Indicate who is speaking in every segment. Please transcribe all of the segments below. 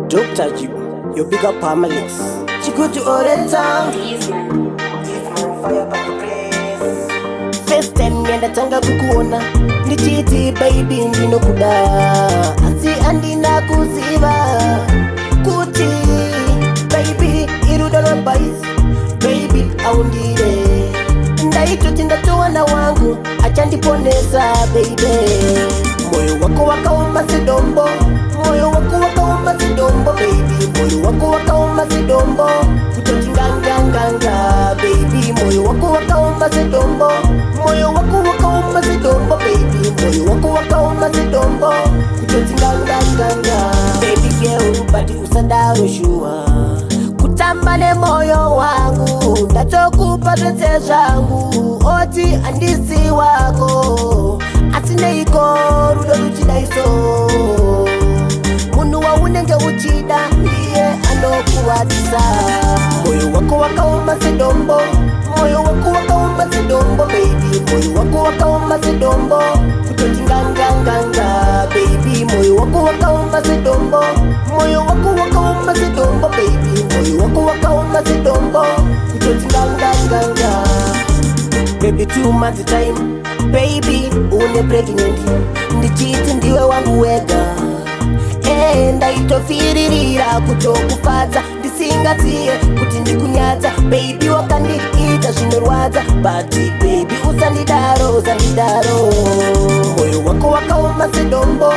Speaker 1: Dr. G, your bigger Pamelix. Chikutu Oreta. Fire by the place. First time nienda tanga kukuona. Nichiti baby ndino kuda. Asi andina kusiva. Kuti baby irudana bais. Baby aundire. Ndaito tindatoana wangu. Acha ndiponesa baby. Moyo wako wakauma sidombo. Moyo wako wakauma sidombo baby. Moyo wako wakauma sidombo. Kutotinganganganga baby. Moyo wako wakauma sidombo. Moyo wako wakauma sidombo baby. Moyo wako wakauma sidombo. Kutotinganganganga baby girl bati usadaro shua. Kutambane moyo wangu. Ndachokupa pete zangu. Oti andisi wako. Atine iko rudo luchidaiso. Munu wa unenge uchida ndiye anokuwatisa. Moyo wako wakauma sidombo. Moyo wako wakauma sidombo baby. Moyo wako wakauma sidombo. Kutotinganganganga baby. Moyo wako wakauma sidombo. Moyo wako wakauma sidombo baby. Moyo wako wakauma sidombo. Kutotinganganganga baby 2 months time. Baby, une pregnant. Ndichiti ndiwe wangu wega. Ndaitofiririra kutokufata. Ndisingatie kuti ndikunyata. Baby wakandiita zvinorwadza. But baby usandidaro, usandidaro. Moyo wako wakauma sidombo.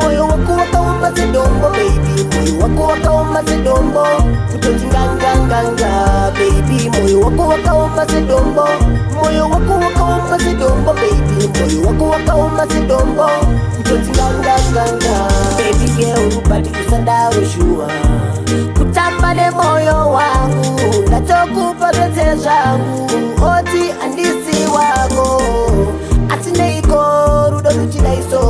Speaker 1: Moyo wako wakauma sidombo baby. Moyo wako wakauma sidombo. Kutotinganganganga baby. Moyo wako wakauma sidombo. Moyo wako wakauma sidombo baby. Moyo wako wakauma sidombo. Kutotinganganganga baby girl bati usadaro shua. Kutambane moyo wangu. Ndachokupa pete zangu. Oti andisi wako. Atine iko rudo luchidaiso.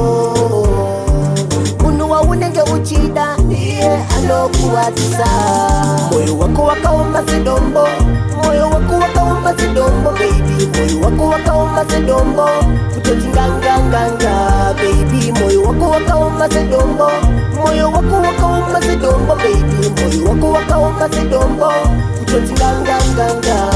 Speaker 1: Munu wa unenge uchida ndiye anokuwatisa. Moyo wako wakauma sidombo. Moyo wako wakauma sidombo baby. Moyo wako wakauma sidombo. Kutotinganganganga baby. Moyo wako wakauma sidombo. Moyo wako wakauma sidombo baby. Moyo wako wakauma sidombo. Kutotinganganganga